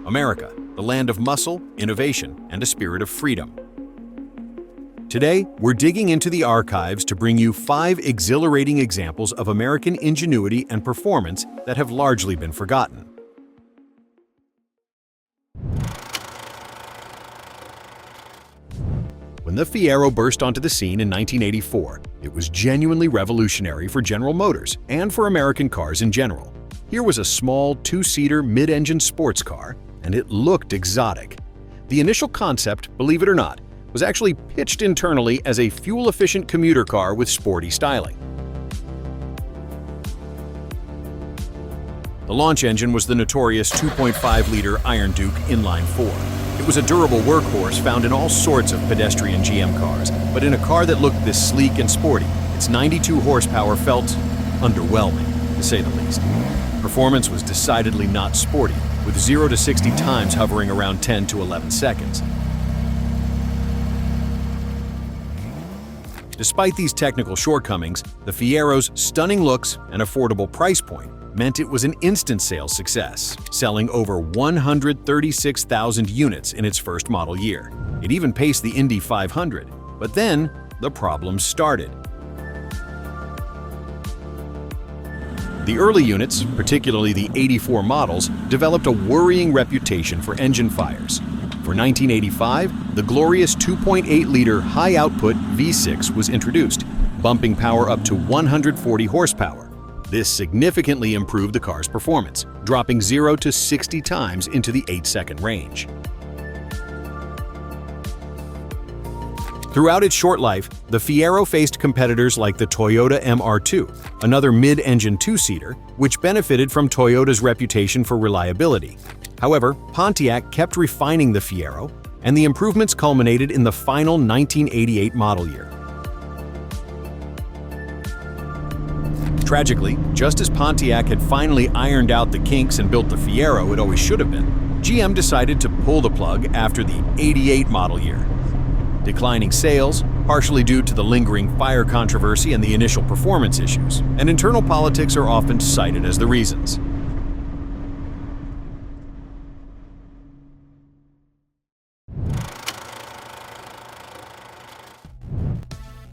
America, the land of muscle, innovation, and a spirit of freedom. Today, we're digging into the archives to bring you 5 exhilarating examples of American ingenuity and performance that have largely been forgotten. When the Fiero burst onto the scene in 1984, it was genuinely revolutionary for General Motors and for American cars in general. Here was a small, 2-seater mid-engine sports car, and it looked exotic. The initial concept, believe it or not, was actually pitched internally as a fuel-efficient commuter car with sporty styling. The launch engine was the notorious 2.5-liter Iron Duke Inline 4. It was a durable workhorse found in all sorts of pedestrian GM cars, but in a car that looked this sleek and sporty, its 92 horsepower felt underwhelming, to say the least. Performance was decidedly not sporty, with 0 to 60 times hovering around 10 to 11 seconds. Despite these technical shortcomings, the Fiero's stunning looks and affordable price point meant it was an instant sales success, selling over 136,000 units in its first model year. It even paced the Indy 500. But then, the problems started. The early units, particularly the 84 models, developed a worrying reputation for engine fires. For 1985, the glorious 2.8-liter high-output V6 was introduced, bumping power up to 140 horsepower. This significantly improved the car's performance, dropping 0 to 60 times into the 8-second range. Throughout its short life, the Fiero faced competitors like the Toyota MR2, another mid-engine 2-seater, which benefited from Toyota's reputation for reliability. However, Pontiac kept refining the Fiero, and the improvements culminated in the final 1988 model year. Tragically, just as Pontiac had finally ironed out the kinks and built the Fiero it always should have been, GM decided to pull the plug after the 88 model year. Declining sales, partially due to the lingering fire controversy and the initial performance issues, and internal politics are often cited as the reasons.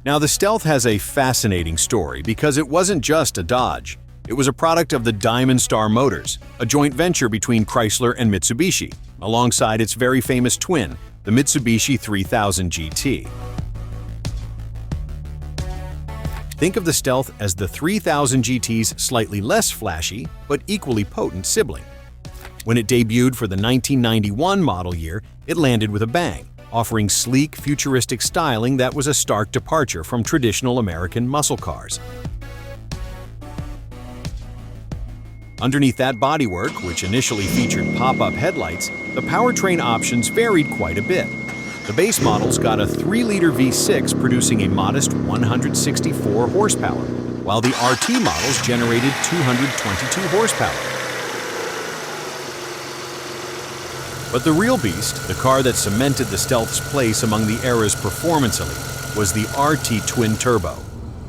Now, the Stealth has a fascinating story because it wasn't just a Dodge. It was a product of the Diamond Star Motors, a joint venture between Chrysler and Mitsubishi, alongside its very famous twin, the Mitsubishi 3000 GT. Think of the Stealth as the 3000 GT's slightly less flashy, but equally potent sibling. When it debuted for the 1991 model year, it landed with a bang, offering sleek, futuristic styling that was a stark departure from traditional American muscle cars. Underneath that bodywork, which initially featured pop-up headlights, the powertrain options varied quite a bit. The base models got a 3-liter V6 producing a modest 164 horsepower, while the RT models generated 222 horsepower. But the real beast, the car that cemented the Stealth's place among the era's performance elite, was the RT Twin Turbo.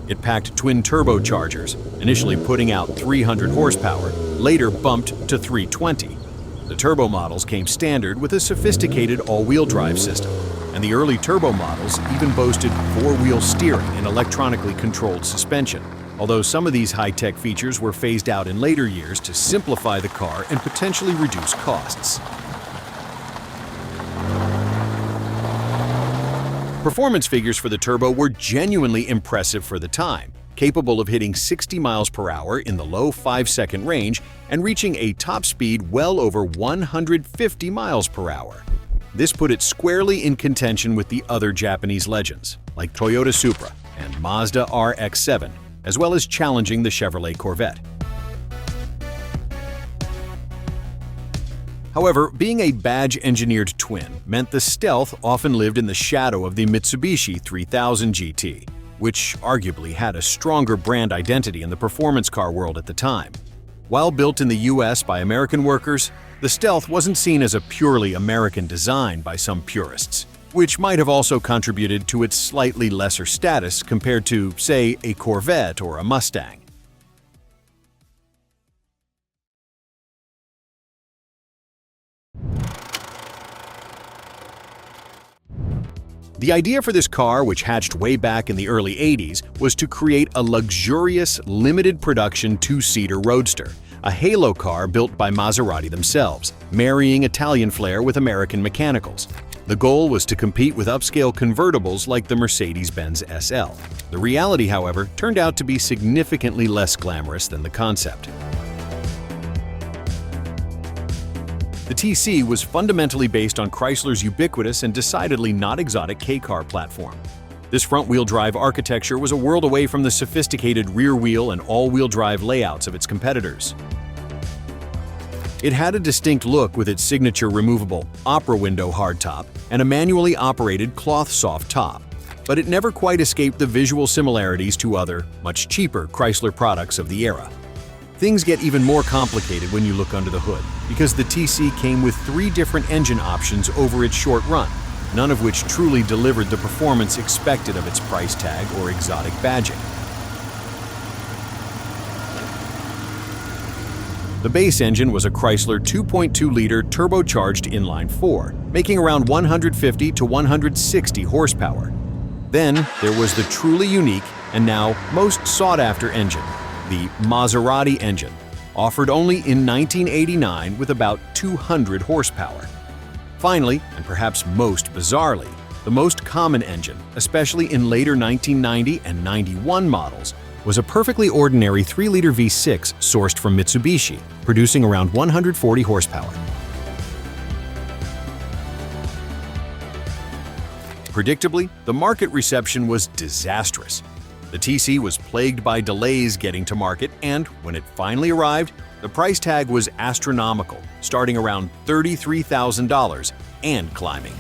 It packed twin turbochargers, initially putting out 300 horsepower, later bumped to 320. The turbo models came standard with a sophisticated all-wheel drive system, and the early turbo models even boasted 4-wheel steering and electronically controlled suspension, although some of these high-tech features were phased out in later years to simplify the car and potentially reduce costs. Performance figures for the Turbo were genuinely impressive for the time, capable of hitting 60 miles per hour in the low 5-second range and reaching a top speed well over 150 miles per hour. This put it squarely in contention with the other Japanese legends, like Toyota Supra and Mazda RX-7, as well as challenging the Chevrolet Corvette. However, being a badge-engineered twin meant the Stealth often lived in the shadow of the Mitsubishi 3000 GT, which arguably had a stronger brand identity in the performance car world at the time. While built in the US by American workers, the Stealth wasn't seen as a purely American design by some purists, which might have also contributed to its slightly lesser status compared to, say, a Corvette or a Mustang. The idea for this car, which hatched way back in the early 80s, was to create a luxurious, limited production two-seater roadster, a halo car built by Maserati themselves, marrying Italian flair with American mechanicals. The goal was to compete with upscale convertibles like the Mercedes-Benz SL. The reality, however, turned out to be significantly less glamorous than the concept. The TC was fundamentally based on Chrysler's ubiquitous and decidedly not exotic K-car platform. This front-wheel drive architecture was a world away from the sophisticated rear-wheel and all-wheel drive layouts of its competitors. It had a distinct look with its signature removable opera window hardtop and a manually operated cloth soft top, but it never quite escaped the visual similarities to other, much cheaper Chrysler products of the era. Things get even more complicated when you look under the hood, because the TC came with 3 different engine options over its short run, none of which truly delivered the performance expected of its price tag or exotic badging. The base engine was a Chrysler 2.2-liter turbocharged inline-4, making around 150 to 160 horsepower. Then there was the truly unique and now most sought-after engine, the Maserati engine, offered only in 1989 with about 200 horsepower. Finally, and perhaps most bizarrely, the most common engine, especially in later 1990 and 91 models, was a perfectly ordinary 3-liter V6 sourced from Mitsubishi, producing around 140 horsepower. Predictably, the market reception was disastrous. The TC was plagued by delays getting to market, and when it finally arrived, the price tag was astronomical, starting around $33,000 and climbing.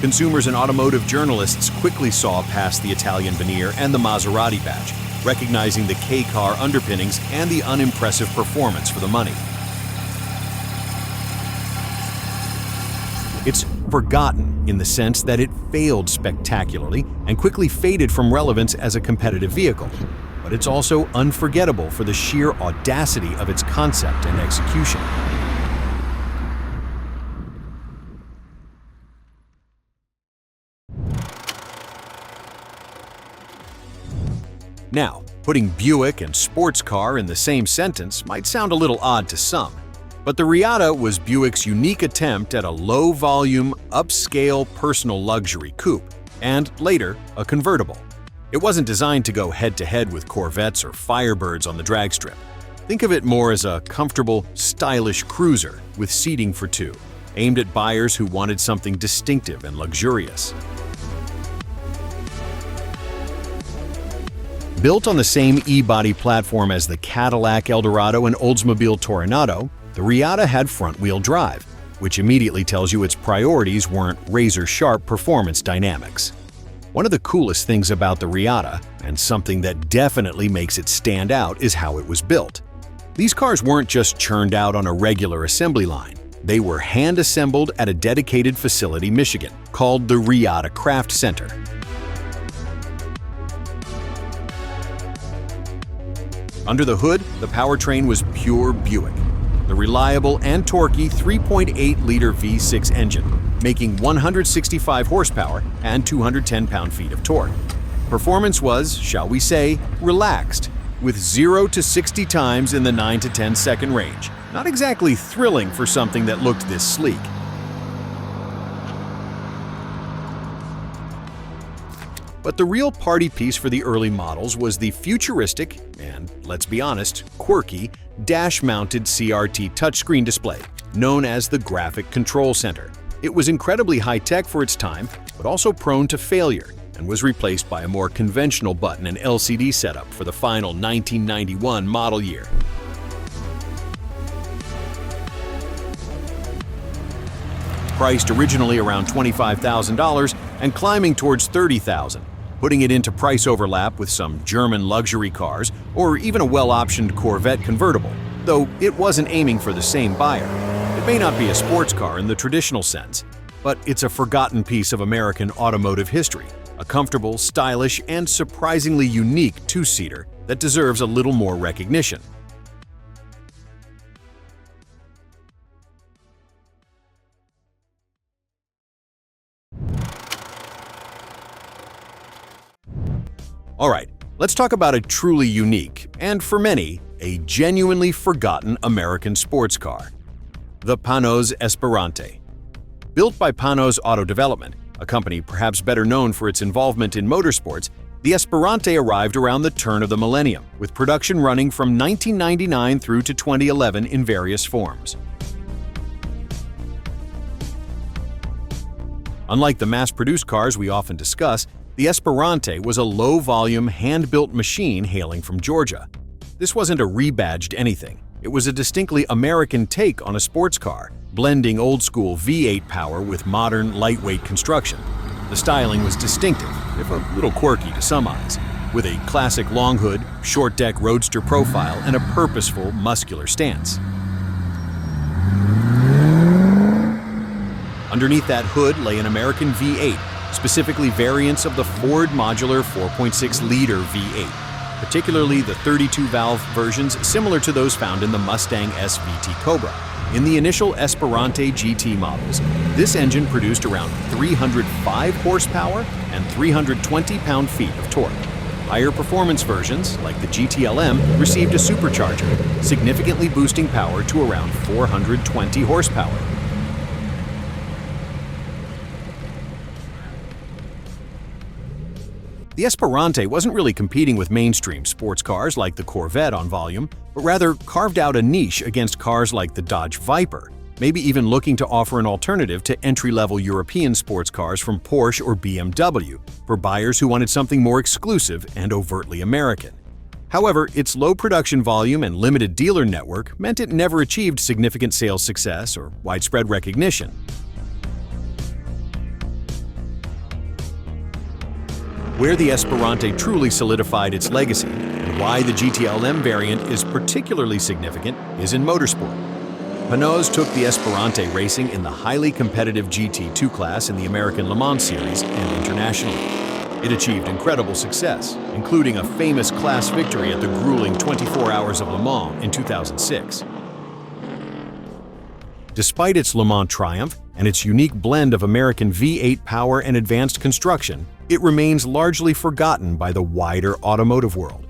Consumers and automotive journalists quickly saw past the Italian veneer and the Maserati badge, recognizing the K-car underpinnings and the unimpressive performance for the money. It's forgotten in the sense that it failed spectacularly and quickly faded from relevance as a competitive vehicle, but it's also unforgettable for the sheer audacity of its concept and execution. Now, putting Buick and sports car in the same sentence might sound a little odd to some, but the Reatta was Buick's unique attempt at a low-volume, upscale personal luxury coupe, and later, a convertible. It wasn't designed to go head-to-head with Corvettes or Firebirds on the drag strip. Think of it more as a comfortable, stylish cruiser with seating for 2, aimed at buyers who wanted something distinctive and luxurious. Built on the same E-body platform as the Cadillac Eldorado and Oldsmobile Toronado, the Reatta had front-wheel drive, which immediately tells you its priorities weren't razor-sharp performance dynamics. One of the coolest things about the Reatta, and something that definitely makes it stand out, is how it was built. These cars weren't just churned out on a regular assembly line. They were hand-assembled at a dedicated facility in Michigan called the Reatta Craft Center. Under the hood, the powertrain was pure Buick, the reliable and torquey 3.8-liter V6 engine, making 165 horsepower and 210 pound-feet of torque. Performance was, shall we say, relaxed, with 0 to 60 times in the 9 to 10 second range. Not exactly thrilling for something that looked this sleek. But the real party piece for the early models was the futuristic and, let's be honest, quirky, dash-mounted CRT touchscreen display, known as the Graphic Control Center. It was incredibly high-tech for its time, but also prone to failure, and was replaced by a more conventional button and LCD setup for the final 1991 model year. Priced originally around $25,000 and climbing towards $30,000, putting it into price overlap with some German luxury cars or even a well-optioned Corvette convertible, though it wasn't aiming for the same buyer. It may not be a sports car in the traditional sense, but it's a forgotten piece of American automotive history, a comfortable, stylish, and surprisingly unique two-seater that deserves a little more recognition. Alright, let's talk about a truly unique, and for many, a genuinely forgotten American sports car. The Panoz Esperante. Built by Panoz Auto Development, a company perhaps better known for its involvement in motorsports, the Esperante arrived around the turn of the millennium, with production running from 1999 through to 2011 in various forms. Unlike the mass-produced cars we often discuss, the Esperante was a low-volume, hand-built machine hailing from Georgia. This wasn't a rebadged anything. It was a distinctly American take on a sports car, blending old-school V8 power with modern, lightweight construction. The styling was distinctive, if a little quirky to some eyes, with a classic long hood, short-deck roadster profile, and a purposeful, muscular stance. Underneath that hood lay an American V8, specifically variants of the Ford modular 4.6-liter V8, particularly the 32-valve versions similar to those found in the Mustang SVT Cobra. In the initial Esperante GT models, this engine produced around 305 horsepower and 320 pound-feet of torque. Higher performance versions, like the GTLM, received a supercharger, significantly boosting power to around 420 horsepower. The Esperante wasn't really competing with mainstream sports cars like the Corvette on volume, but rather carved out a niche against cars like the Dodge Viper, maybe even looking to offer an alternative to entry-level European sports cars from Porsche or BMW for buyers who wanted something more exclusive and overtly American. However, its low production volume and limited dealer network meant it never achieved significant sales success or widespread recognition. Where the Esperante truly solidified its legacy, and why the GTLM variant is particularly significant, is in motorsport. Panoz took the Esperante racing in the highly competitive GT2 class in the American Le Mans Series and internationally. It achieved incredible success, including a famous class victory at the grueling 24 Hours of Le Mans in 2006. Despite its Le Mans triumph and its unique blend of American V8 power and advanced construction, it remains largely forgotten by the wider automotive world.